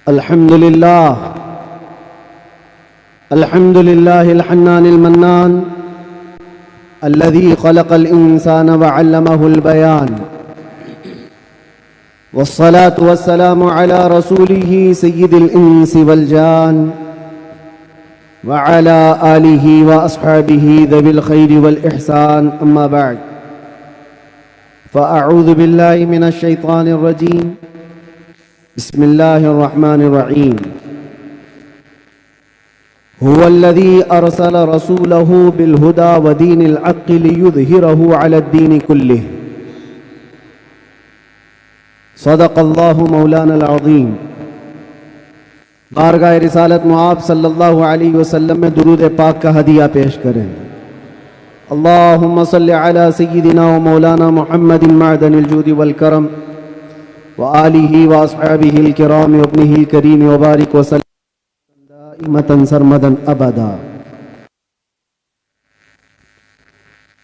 الحمد لله الحنان المنان الذي خلق الإنسان وعلمه البيان، والصلاة والسلام على رسوله سيد الإنس والجان وعلى آله وأصحابه ذوي الخير والإحسان. أما بعد، فأعوذ بالله من الشيطان الرجيم. بسم الله الرحمن الرحيم. هو الذي أرسل رسوله بالهدى ودين الحق ليظهره على الدين كله. صدق الله مولانا العظيم. بارگاہ رسالت معاب صلی اللہ علیہ وسلم میں درود پاک کا ہدیہ پیش کریں. اللہم صلی علی سیدنا و مولانا محمد معدن الجود والکرم وآلہ واصحابہ الکرام وابنہ الکریم وبارک وسلم دائمتا سرمدا ابدا.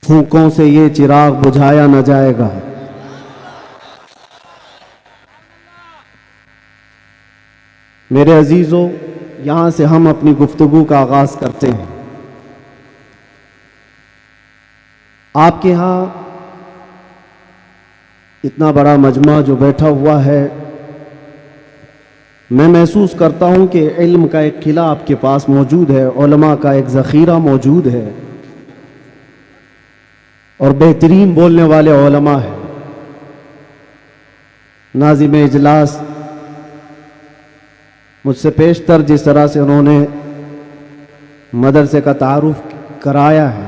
پھونکوں سے یہ چراغ بجھایا نہ جائے گا. میرے عزیزو، یہاں سے ہم اپنی گفتگو کا آغاز کرتے ہیں. آپ کے ہاں اتنا بڑا مجمع جو بیٹھا ہوا ہے، میں محسوس کرتا ہوں کہ علم کا ایک قلعہ آپ کے پاس موجود ہے، علماء کا ایک ذخیرہ موجود ہے، اور بہترین بولنے والے علماء ہیں. ناظم اجلاس مجھ سے پیشتر جس طرح سے انہوں نے مدرسے کا تعارف کرایا ہے،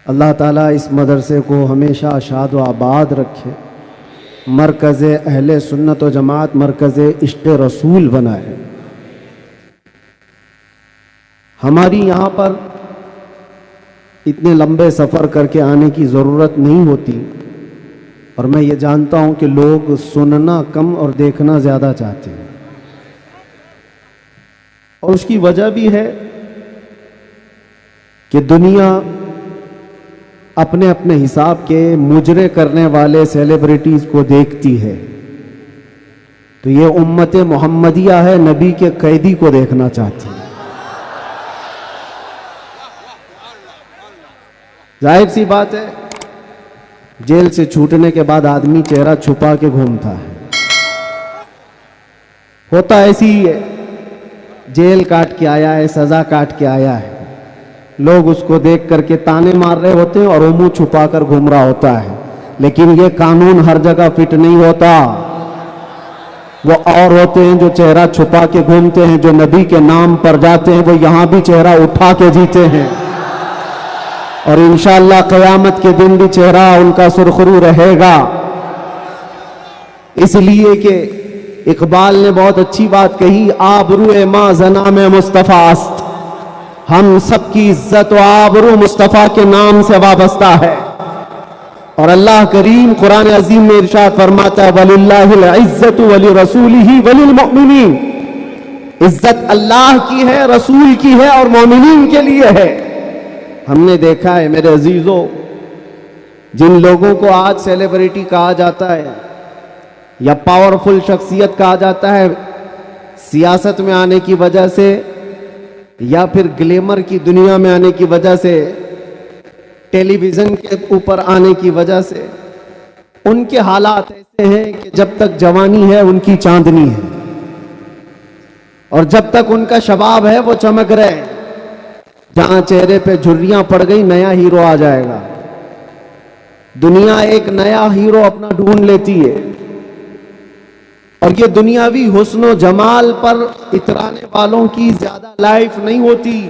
اللہ تعالیٰ اس مدرسے کو ہمیشہ شاد و آباد رکھے، مرکز اہل سنت و جماعت، مرکز عشق رسول بنائے. ہماری یہاں پر اتنے لمبے سفر کر کے آنے کی ضرورت نہیں ہوتی، اور میں یہ جانتا ہوں کہ لوگ سننا کم اور دیکھنا زیادہ چاہتے ہیں، اور اس کی وجہ بھی ہے کہ دنیا اپنے اپنے حساب کے مجرے کرنے والے سیلیبریٹیز کو دیکھتی ہے. تو یہ امت محمدیہ ہے، نبی کے قیدی کو دیکھنا چاہتی ہے. ظاہر سی بات ہے، جیل سے چھوٹنے کے بعد آدمی چہرہ چھپا کے گھومتا ہے. ہوتا ایسی ہی ہے، جیل کاٹ کے آیا ہے، سزا کاٹ کے آیا ہے، لوگ اس کو دیکھ کر کے تانے مار رہے ہوتے ہیں اور وہ منہ چھپا کر گھوم رہا ہوتا ہے. لیکن یہ قانون ہر جگہ فٹ نہیں ہوتا. وہ اور ہوتے ہیں جو چہرہ چھپا کے گھومتے ہیں، جو نبی کے نام پر جاتے ہیں، وہ یہاں بھی چہرہ اٹھا کے جیتے ہیں، اور انشاءاللہ قیامت کے دن بھی چہرہ ان کا سرخرو رہے گا. اس لیے کہ اقبال نے بہت اچھی بات کہی، آبرو ما زنا میں مصطفیٰ است. ہم سب کی عزت و آبرو مصطفیٰ کے نام سے وابستہ ہے. اور اللہ کریم قرآن عظیم میں ارشاد فرماتا ہے، وَلِلَّهِ الْعِزَّةُ وَلِرَسُولِهِ وَلِلْمُؤْمِنِينَ. عزت اللہ کی ہے، رسول کی ہے، اور مومنین کے لیے ہے. ہم نے دیکھا ہے میرے عزیزو، جن لوگوں کو آج سیلیبریٹی کہا جاتا ہے یا پاورفل شخصیت کہا جاتا ہے، سیاست میں آنے کی وجہ سے یا پھر گلیمر کی دنیا میں آنے کی وجہ سے، ٹیلی ویژن کے اوپر آنے کی وجہ سے، ان کے حالات ایسے ہیں کہ جب تک جوانی ہے ان کی چاندنی ہے، اور جب تک ان کا شباب ہے وہ چمک رہے ہیں. جہاں چہرے پہ جھریاں پڑ گئی، نیا ہیرو آ جائے گا. دنیا ایک نیا ہیرو اپنا ڈھونڈ لیتی ہے، اور یہ دنیاوی حسن و جمال پر اترانے والوں کی زیادہ لائف نہیں ہوتی،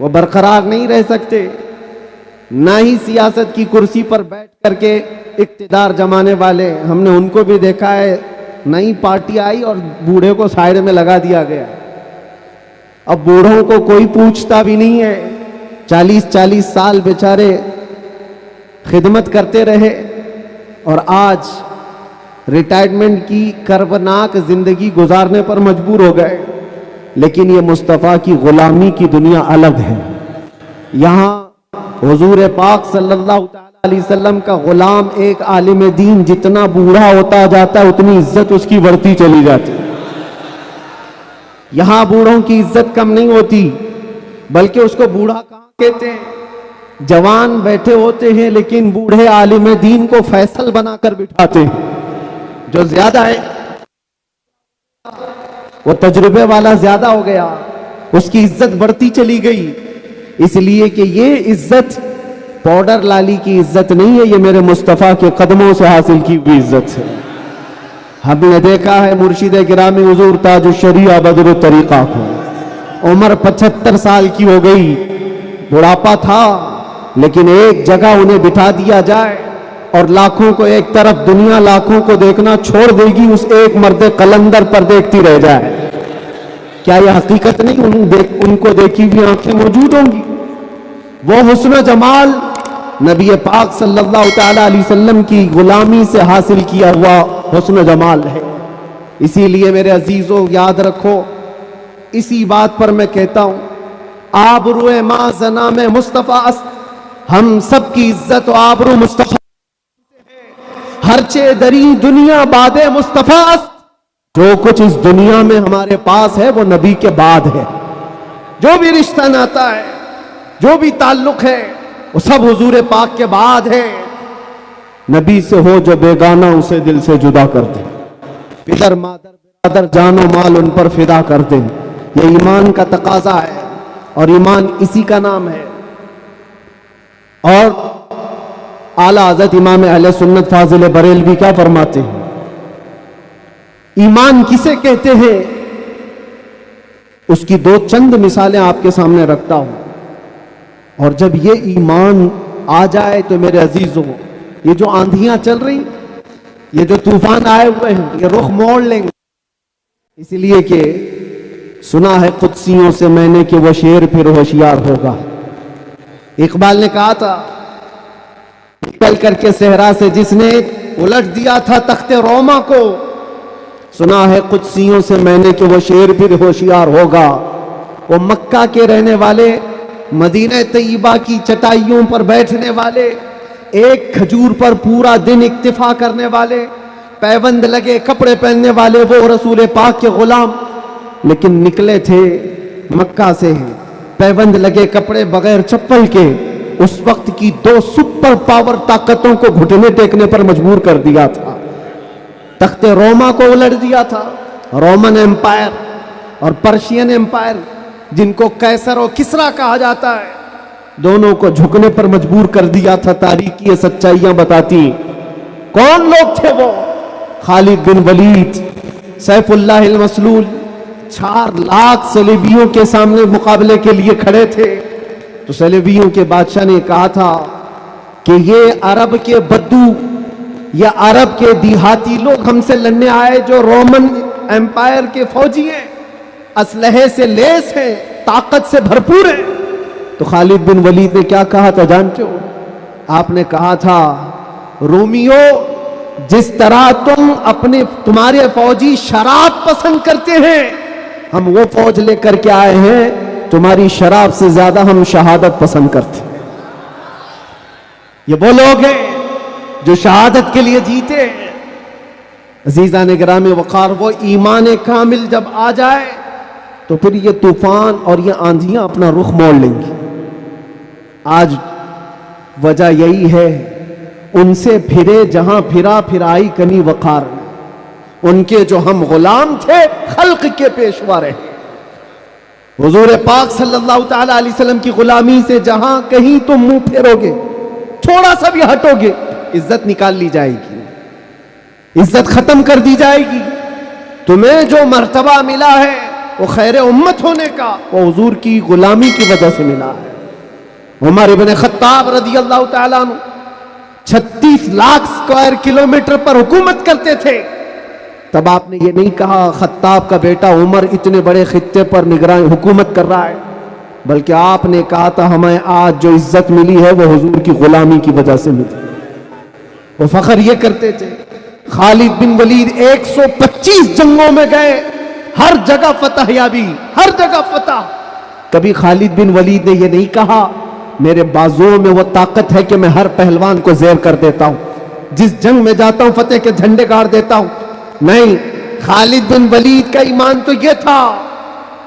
وہ برقرار نہیں رہ سکتے. نہ ہی سیاست کی کرسی پر بیٹھ کر کے اقتدار جمانے والے، ہم نے ان کو بھی دیکھا ہے، نئی پارٹی آئی اور بوڑھے کو سائیڈ میں لگا دیا گیا. اب بوڑھوں کو کوئی پوچھتا بھی نہیں ہے. 40 سال بیچارے خدمت کرتے رہے، اور آج ریٹائرمنٹ کی کربناک زندگی گزارنے پر مجبور ہو گئے. لیکن یہ مصطفیٰ کی غلامی کی دنیا الگ ہے. یہاں حضور پاک صلی اللہ تعالی علیہ وسلم کا غلام ایک عالم دین جتنا بوڑھا ہوتا جاتا ہے اتنی عزت اس کی بڑھتی چلی جاتی. یہاں بوڑھوں کی عزت کم نہیں ہوتی، بلکہ اس کو بوڑھا کہاں کہتے ہیں؟ جوان بیٹھے ہوتے ہیں لیکن بوڑھے عالم دین کو فیصل بنا کر بٹھاتے ہیں. جو زیادہ ہے وہ تجربے والا زیادہ ہو گیا، اس کی عزت بڑھتی چلی گئی. اس لیے کہ یہ عزت پاؤڈر لالی کی عزت نہیں ہے، یہ میرے مصطفیٰ کے قدموں سے حاصل کی ہوئی عزت ہے. ہم نے دیکھا ہے مرشد گرامی حضور تاج الشریعہ بدر الطریقہ کو، عمر 75 سال کی ہو گئی، بڑھاپا تھا، لیکن ایک جگہ انہیں بٹھا دیا جائے اور لاکھوں کو ایک طرف، دنیا لاکھوں کو دیکھنا چھوڑ دے گی، اس ایک مرد قلندر پر دیکھتی رہ جائے. کیا یہ حقیقت نہیں؟ ان کو دیکھی ہوئی آنکھیں موجود ہوں گی. وہ حسن و جمال نبی پاک صلی اللہ تعالی علیہ وسلم کی غلامی سے حاصل کیا ہوا حسن و جمال ہے. اسی لیے میرے عزیزوں یاد رکھو، اسی بات پر میں کہتا ہوں، آبرو ما زنام مصطفیٰ است، ہم سب کی عزت و آبرو مصطفیٰ، ہرچے دری دنیا باد مصطفیٰ است. جو کچھ اس دنیا میں ہمارے پاس ہے وہ نبی کے بعد ہے. جو بھی رشتہ ناتا ہے، جو بھی تعلق ہے، وہ سب حضور پاک کے بعد ہے. نبی سے ہو جو بیگانہ اسے دل سے جدا کر دے، پدر مادر برادر جان و مال ان پر فدا کر دے. یہ ایمان کا تقاضا ہے اور ایمان اسی کا نام ہے. اور اعلیٰ حضرت امام اہل سنت فاضل بریلوی کیا فرماتے ہیں؟ ایمان کسے کہتے ہیں؟ اس کی دو چند مثالیں آپ کے سامنے رکھتا ہوں. اور جب یہ ایمان آ جائے تو میرے عزیزوں، یہ جو آندھیاں چل رہی، یہ جو طوفان آئے ہوئے ہیں، یہ رخ موڑ لیں گے. اس لیے کہ سنا ہے قدسیوں سے میں نے کہ وہ شیر پھر ہوشیار ہوگا. اقبال نے کہا تھا، نکل کر کے صحرا سے جس نے الٹ دیا تھا تخت روما کو، سنا ہے قدسیوں سے میں نے کہ وہ شیر پھر ہوشیار ہوگا. وہ مکہ کے رہنے والے، مدینہ طیبہ کی چٹائیوں پر بیٹھنے والے، ایک کھجور پر پورا دن اکتفا کرنے والے، پیوند لگے کپڑے پہننے والے، وہ رسول پاک کے غلام، لیکن نکلے تھے مکہ سے پیوند لگے کپڑے بغیر چپل کے. اس وقت کی دو سپر پاور طاقتوں کو گھٹنے ٹیکنے پر مجبور کر دیا تھا. تخت روما کو الٹ دیا تھا، رومن ایمپائر اور پرشین ایمپائر، جن کو قیصر و کسریٰ کہا جاتا ہے، دونوں کو جھکنے پر مجبور کر دیا تھا. تاریخ کی سچائیاں بتاتی. کون لوگ تھے وہ؟ خالد بن ولید، سیف اللہ المسلول، 4 لاکھ صلیبیوں کے سامنے مقابلے کے لیے کھڑے تھے. تو صلیبیوں کے بادشاہ نے کہا تھا کہ یہ عرب کے بدو یا عرب کے دیہاتی لوگ ہم سے لڑنے آئے جو رومن ایمپائر کے فوجی ہیں، اسلحے سے لیس ہیں، طاقت سے بھرپور ہیں. تو خالد بن ولید نے کیا کہا تھا جانتے ہو؟ آپ نے کہا تھا، رومیو، جس طرح تمہارے فوجی شراب پسند کرتے ہیں، ہم وہ فوج لے کر کے آئے ہیں، تمہاری شراب سے زیادہ ہم شہادت پسند کرتے ہیں. یہ وہ لوگ ہیں جو شہادت کے لیے جیتے ہیں. عزیزان گرامی وقار، وہ ایمان کامل جب آ جائے تو پھر یہ طوفان اور یہ آندھیاں اپنا رخ موڑ لیں گی. آج وجہ یہی ہے، ان سے پھرے جہاں پھرا پھرائی کنی وقار، ان کے جو ہم غلام تھے خلق کے پیشوا رہے. حضور پاک صلی اللہ تعالی علیہ وسلم کی غلامی سے جہاں کہیں تم منہ پھیرو گے، تھوڑا سا بھی ہٹو گے، عزت نکال لی جائے گی، عزت ختم کر دی جائے گی. تمہیں جو مرتبہ ملا ہے وہ خیر امت ہونے کا، وہ حضور کی غلامی کی وجہ سے ملا ہے. عمر ابن خطاب رضی اللہ تعالیٰ عنہ 36 لاکھ اسکوائر کلومیٹر پر حکومت کرتے تھے. تب آپ نے یہ نہیں کہا خطاب کا بیٹا عمر اتنے بڑے خطے پر نگران حکومت کر رہا ہے، بلکہ آپ نے کہا تھا ہمیں آج جو عزت ملی ہے وہ حضور کی غلامی کی وجہ سے ملی. وہ فخر یہ کرتے تھے. خالد بن ولید 125 جنگوں میں گئے، ہر جگہ فتح یابی، ہر جگہ فتح. کبھی خالد بن ولید نے یہ نہیں کہا میرے بازوؤں میں وہ طاقت ہے کہ میں ہر پہلوان کو زیر کر دیتا ہوں، جس جنگ میں جاتا ہوں فتح کے جھنڈے گاڑ دیتا ہوں۔ نہیں، خالد بن ولید کا ایمان تو یہ تھا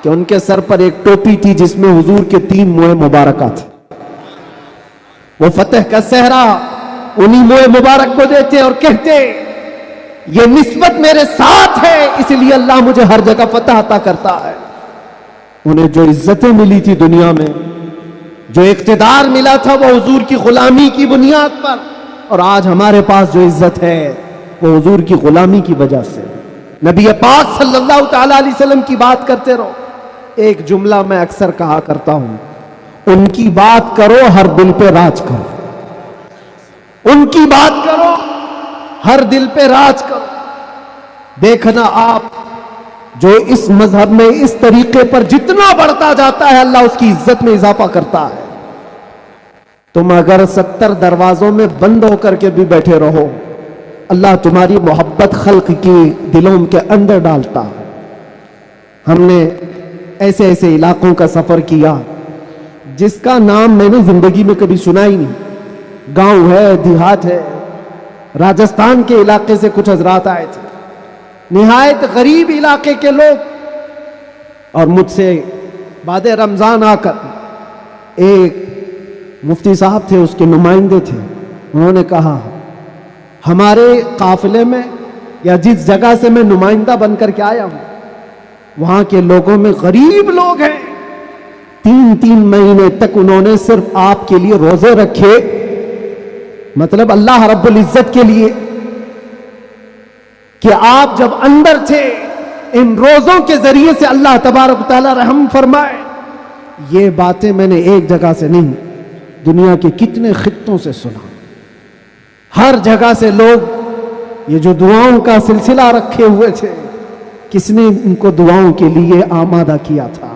کہ ان کے سر پر ایک ٹوپی تھی جس میں حضور کے 3 موئے مبارکہ تھے۔ وہ فتح کا صحرا انہی موئے مبارک کو دیتے اور کہتے یہ نسبت میرے ساتھ ہے، اس لیے اللہ مجھے ہر جگہ فتح عطا کرتا ہے۔ انہیں جو عزتیں ملی تھی دنیا میں، جو اقتدار ملا تھا، وہ حضور کی غلامی کی بنیاد پر، اور آج ہمارے پاس جو عزت ہے وہ حضور کی غلامی کی وجہ سے۔ نبی پاک صلی اللہ تعالی علیہ وسلم کی بات کرتے رہو۔ ایک جملہ میں اکثر کہا کرتا ہوں، ان کی بات کرو ہر دل پہ راج کرو، ان کی بات کرو ہر دل پہ راج کرو۔ دیکھنا آپ جو اس مذہب میں اس طریقے پر جتنا بڑھتا جاتا ہے اللہ اس کی عزت میں اضافہ کرتا ہے۔ تم اگر 70 دروازوں میں بند ہو کر کے بھی بیٹھے رہو، اللہ تمہاری محبت خلق کی دلوں کے اندر ڈالتا ہے۔ ہم نے ایسے ایسے علاقوں کا سفر کیا جس کا نام میں نے زندگی میں کبھی سنا ہی نہیں، گاؤں ہے، دیہات ہے۔ راجستھان کے علاقے سے کچھ حضرات آئے تھے، نہایت غریب علاقے کے لوگ، اور مجھ سے بعد رمضان آ کر ایک مفتی صاحب تھے، اس کے نمائندے تھے، انہوں نے کہا ہمارے قافلے میں یا جس جگہ سے میں نمائندہ بن کر کے آیا ہوں وہاں کے لوگوں میں غریب لوگ ہیں، 3 مہینے تک انہوں نے صرف آپ کے لیے روزے رکھے، مطلب اللہ رب العزت کے لیے، کہ آپ جب اندر تھے ان روزوں کے ذریعے سے اللہ تبارک و تعالی رحم فرمائے۔ یہ باتیں میں نے ایک جگہ سے نہیں، دنیا کے کتنے خطوں سے سنا۔ ہر جگہ سے لوگ یہ جو دعاؤں کا سلسلہ رکھے ہوئے تھے، کس نے ان کو دعاؤں کے لیے آمادہ کیا تھا؟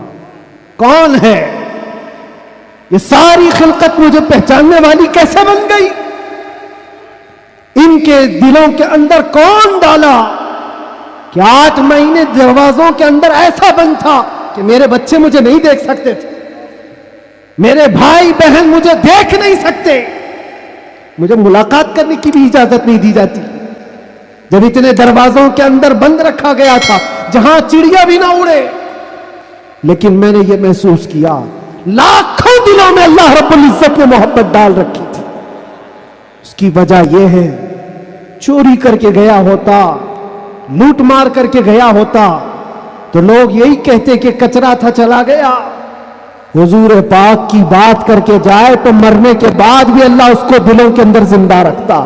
کون ہے؟ یہ ساری خلقت مجھے پہچاننے والی کیسے بن گئی؟ ان کے دلوں کے اندر کون ڈالا کہ 8 مہینے دروازوں کے اندر ایسا بند تھا کہ میرے بچے مجھے نہیں دیکھ سکتے تھے، میرے بھائی بہن مجھے دیکھ نہیں سکتے، مجھے ملاقات کرنے کی بھی اجازت نہیں دی جاتی، جب اتنے دروازوں کے اندر بند رکھا گیا تھا جہاں چڑیا بھی نہ اڑے۔ لیکن میں نے یہ محسوس کیا لاکھوں دلوں میں اللہ رب العزت نے محبت ڈال رکھی تھی۔ اس کی وجہ یہ ہے، چوری کر کے گیا ہوتا، لوٹ مار کر کے گیا ہوتا تو لوگ یہی کہتے کہ کچرا تھا چلا گیا۔ حضور پاک کی بات کر کے جائے تو مرنے کے بعد بھی اللہ اس کو دلوں کے اندر زندہ رکھتا۔